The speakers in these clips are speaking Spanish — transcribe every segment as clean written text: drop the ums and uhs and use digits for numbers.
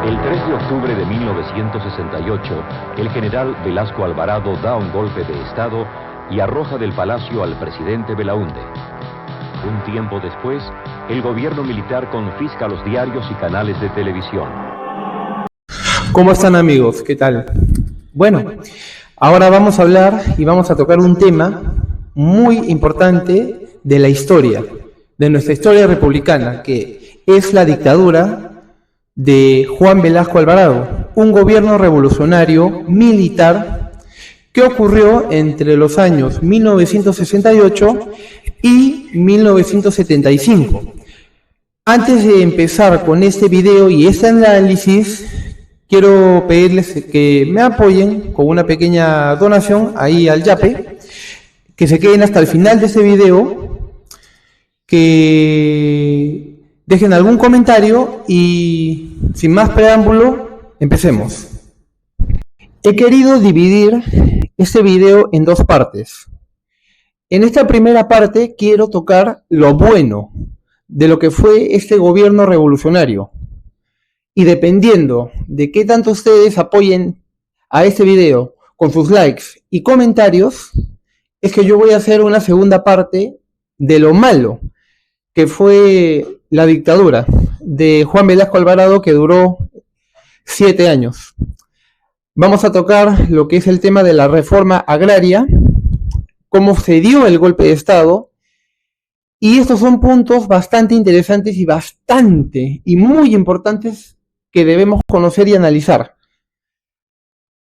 El 3 de octubre de 1968, el general Velasco Alvarado da un golpe de Estado y arroja del palacio al presidente Belaúnde. Un tiempo después, el gobierno militar confisca los diarios y canales de televisión. ¿Cómo están, amigos? ¿Qué tal? Bueno, ahora vamos a hablar y vamos a tocar un tema muy importante de la historia, de nuestra historia republicana, que es la dictadura de Juan Velasco Alvarado, un gobierno revolucionario militar que ocurrió entre los años 1968 y 1975. Antes de empezar con este video y este análisis, quiero pedirles que me apoyen con una pequeña donación ahí al Yape, que se queden hasta el final de este video, que dejen algún comentario y sin más preámbulo, empecemos. He querido dividir este video en dos partes. En esta primera parte quiero tocar lo bueno de lo que fue este gobierno revolucionario. Y dependiendo de qué tanto ustedes apoyen a este video con sus likes y comentarios, es que yo voy a hacer una segunda parte de lo malo que fue la dictadura de Juan Velasco Alvarado, que duró 7 años. Vamos a tocar lo que es el tema de la reforma agraria, cómo se dio el golpe de Estado, y estos son puntos bastante interesantes y muy importantes que debemos conocer y analizar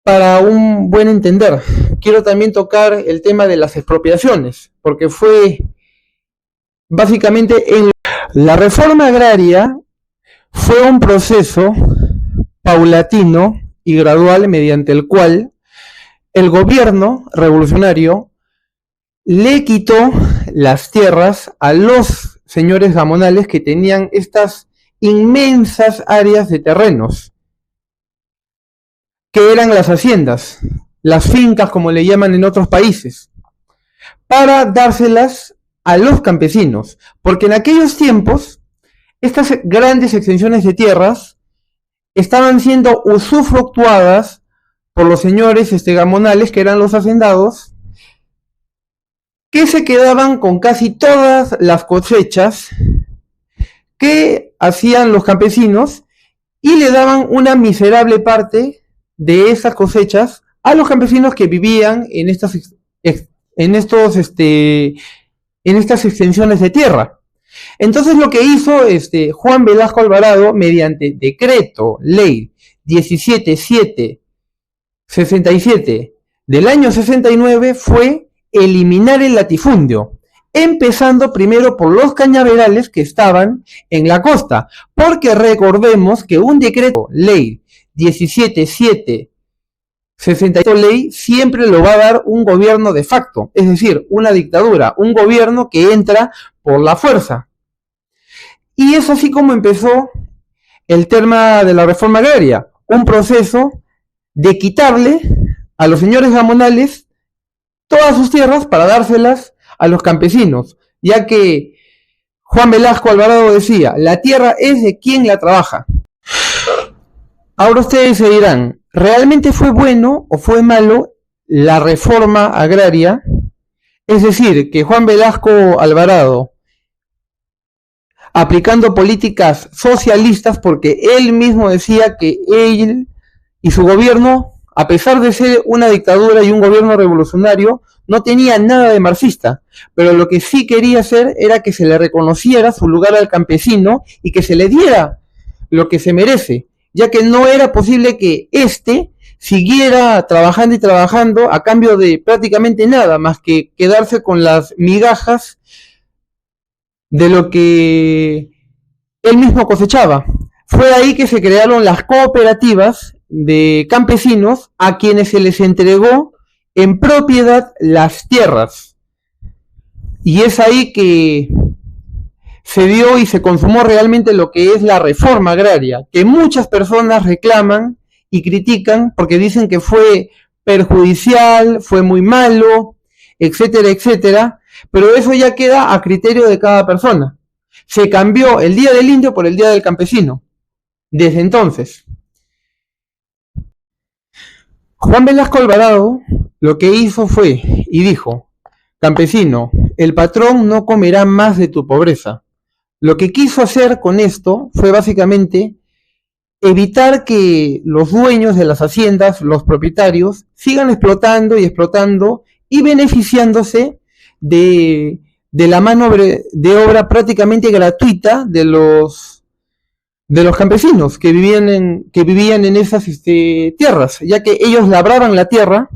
para un buen entender. Quiero también tocar el tema de las expropiaciones, porque fue básicamente en la reforma agraria fue un proceso paulatino y gradual mediante el cual el gobierno revolucionario le quitó las tierras a los señores gamonales que tenían estas inmensas áreas de terrenos, que eran las haciendas, las fincas como le llaman en otros países, para dárselas a los campesinos, porque en aquellos tiempos estas grandes extensiones de tierras estaban siendo usufructuadas por los señores gamonales, que eran los hacendados, que se quedaban con casi todas las cosechas que hacían los campesinos y le daban una miserable parte de esas cosechas a los campesinos que vivían en estas extensiones de tierra. Entonces lo que hizo Juan Velasco Alvarado, mediante decreto ley 17767 del año 69, fue eliminar el latifundio, empezando primero por los cañaverales que estaban en la costa, porque recordemos que un decreto ley 17767 ley siempre lo va a dar un gobierno de facto, es decir, una dictadura, un gobierno que entra por la fuerza. Y es así como empezó el tema de la reforma agraria, un proceso de quitarle a los señores gamonales todas sus tierras para dárselas a los campesinos, ya que Juan Velasco Alvarado decía, la tierra es de quien la trabaja. Ahora ustedes se dirán, ¿realmente fue bueno o fue malo la reforma agraria? Es decir, que Juan Velasco Alvarado, aplicando políticas socialistas, porque él mismo decía que él y su gobierno, a pesar de ser una dictadura y un gobierno revolucionario, no tenía nada de marxista, pero lo que sí quería hacer era que se le reconociera su lugar al campesino y que se le diera lo que se merece, ya que no era posible que siguiera trabajando y trabajando a cambio de prácticamente nada, más que quedarse con las migajas de lo que él mismo cosechaba. Fue ahí que se crearon las cooperativas de campesinos a quienes se les entregó en propiedad las tierras. Y es ahí que se dio y se consumó realmente lo que es la reforma agraria, que muchas personas reclaman y critican porque dicen que fue perjudicial, fue muy malo, etcétera, etcétera, pero eso ya queda a criterio de cada persona. Se cambió el Día del Indio por el Día del Campesino, desde entonces. Juan Velasco Alvarado lo que hizo fue y dijo: campesino, el patrón no comerá más de tu pobreza. Lo que quiso hacer con esto fue básicamente evitar que los dueños de las haciendas, los propietarios, sigan explotando y explotando y beneficiándose de la mano de obra prácticamente gratuita de los campesinos que vivían en esas tierras, ya que ellos labraban la tierra,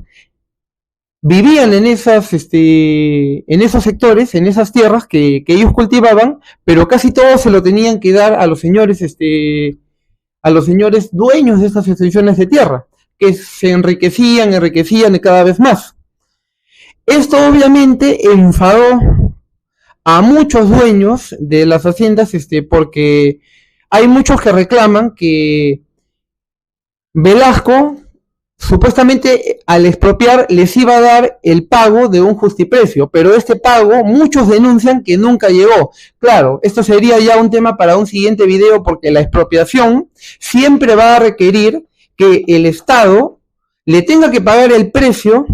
vivían en esos sectores, en esas tierras que ellos cultivaban, pero casi todo se lo tenían que dar a los señores dueños de estas extensiones de tierra, que se enriquecían cada vez más. Esto obviamente enfadó a muchos dueños de las haciendas, porque hay muchos que reclaman que Velasco supuestamente al expropiar les iba a dar el pago de un justiprecio, pero este pago muchos denuncian que nunca llegó. Claro, esto sería ya un tema para un siguiente video, porque la expropiación siempre va a requerir que el Estado le tenga que pagar el precio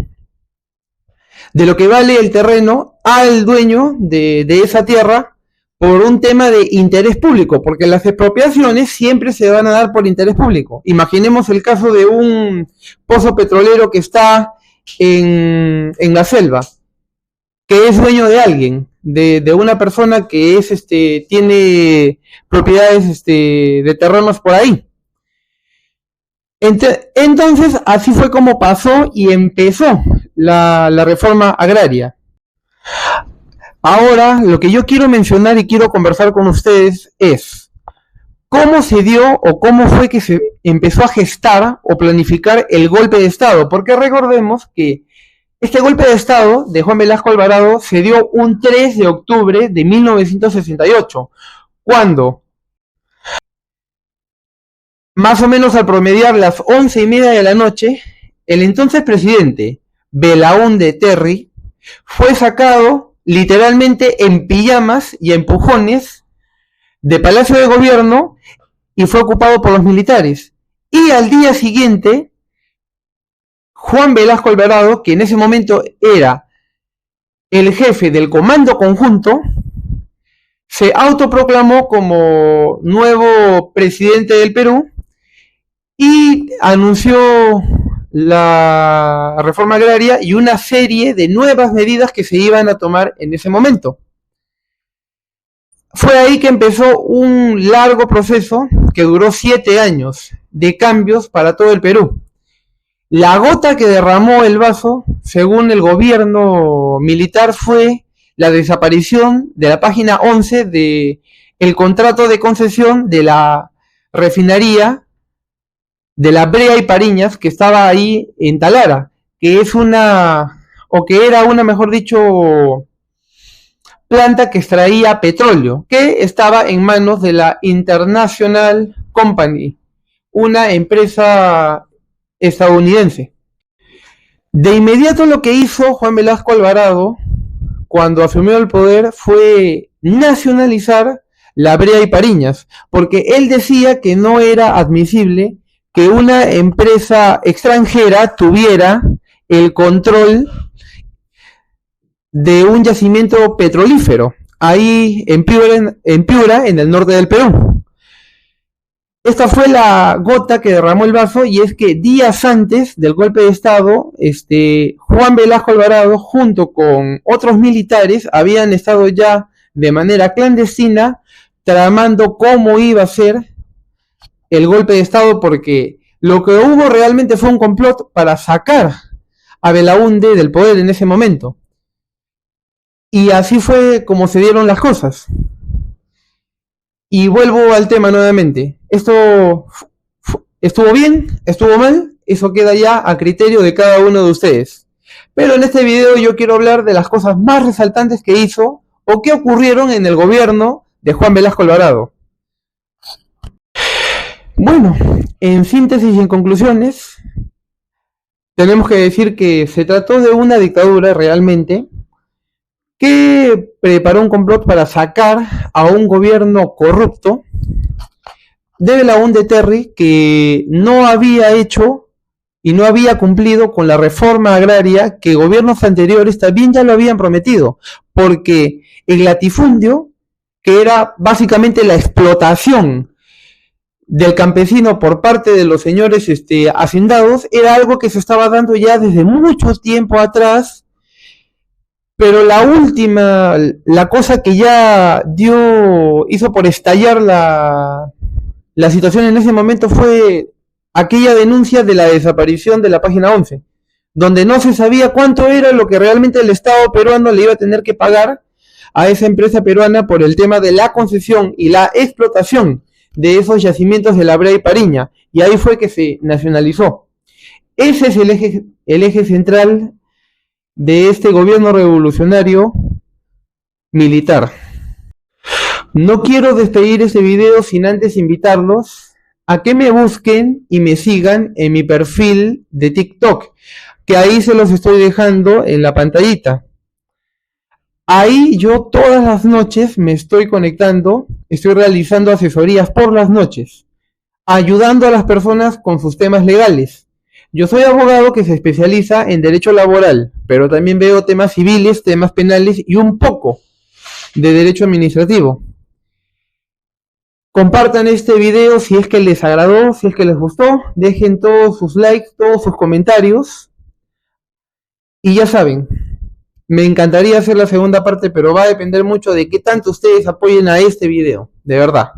de lo que vale el terreno al dueño de esa tierra por un tema de interés público, porque las expropiaciones siempre se van a dar por interés público. Imaginemos el caso de un pozo petrolero que está en la selva, que es dueño de alguien, de una persona que tiene propiedades de terrenos por ahí. Entonces, así fue como pasó y empezó la reforma agraria. Ahora, lo que yo quiero mencionar y quiero conversar con ustedes es cómo se dio o cómo fue que se empezó a gestar o planificar el golpe de Estado, porque recordemos que este golpe de Estado de Juan Velasco Alvarado se dio un 3 de octubre de 1968, cuando, más o menos al promediar las 11:30 de la noche, el entonces presidente Belaúnde Terry fue sacado literalmente en pijamas y empujones de Palacio de Gobierno y fue ocupado por los militares. Y al día siguiente, Juan Velasco Alvarado, que en ese momento era el jefe del Comando Conjunto, se autoproclamó como nuevo presidente del Perú y anunció la reforma agraria y una serie de nuevas medidas que se iban a tomar en ese momento. Fue ahí que empezó un largo proceso que duró 7 años de cambios para todo el Perú. La gota que derramó el vaso, según el gobierno militar, fue la desaparición de la página 11 de el contrato de concesión de la refinería de la Brea y Pariñas, que estaba ahí en Talara, que es mejor dicho, planta que extraía petróleo, que estaba en manos de la International Company, una empresa estadounidense. De inmediato lo que hizo Juan Velasco Alvarado, cuando asumió el poder, fue nacionalizar la Brea y Pariñas, porque él decía que no era admisible que una empresa extranjera tuviera el control de un yacimiento petrolífero, ahí en Piura, en el norte del Perú. Esta fue la gota que derramó el vaso, y es que días antes del golpe de Estado, Juan Velasco Alvarado, junto con otros militares, habían estado ya de manera clandestina tramando cómo iba a ser el golpe de Estado, porque lo que hubo realmente fue un complot para sacar a Belaúnde del poder en ese momento. Y así fue como se dieron las cosas. Y vuelvo al tema nuevamente. ¿Esto estuvo bien? ¿Estuvo mal? Eso queda ya a criterio de cada uno de ustedes. Pero en este video yo quiero hablar de las cosas más resaltantes que hizo o que ocurrieron en el gobierno de Juan Velasco Alvarado. Bueno, en síntesis y en conclusiones, tenemos que decir que se trató de una dictadura realmente que preparó un complot para sacar a un gobierno corrupto de Belaúnde Terry, que no había hecho y no había cumplido con la reforma agraria que gobiernos anteriores también ya lo habían prometido, porque el latifundio, que era básicamente la explotación del campesino por parte de los señores hacendados, era algo que se estaba dando ya desde mucho tiempo atrás, pero la cosa que ya hizo por estallar la situación en ese momento fue aquella denuncia de la desaparición de la página 11, donde no se sabía cuánto era lo que realmente el Estado peruano le iba a tener que pagar a esa empresa peruana por el tema de la concesión y la explotación de esos yacimientos de La Brea y Pariña, y ahí fue que se nacionalizó. Ese es el eje central de este gobierno revolucionario militar. No quiero despedir este video sin antes invitarlos a que me busquen y me sigan en mi perfil de TikTok, que ahí se los estoy dejando en la pantallita. Ahí yo todas las noches me estoy conectando, estoy realizando asesorías por las noches, ayudando a las personas con sus temas legales. Yo soy abogado que se especializa en derecho laboral, pero también veo temas civiles, temas penales y un poco de derecho administrativo. Compartan este video si es que les agradó, si es que les gustó, dejen todos sus likes, todos sus comentarios. Y ya saben, me encantaría hacer la segunda parte, pero va a depender mucho de qué tanto ustedes apoyen a este video, de verdad.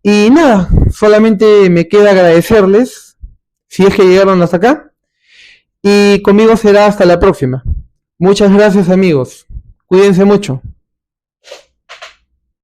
Y nada, solamente me queda agradecerles, si es que llegaron hasta acá, y conmigo será hasta la próxima. Muchas gracias amigos, cuídense mucho.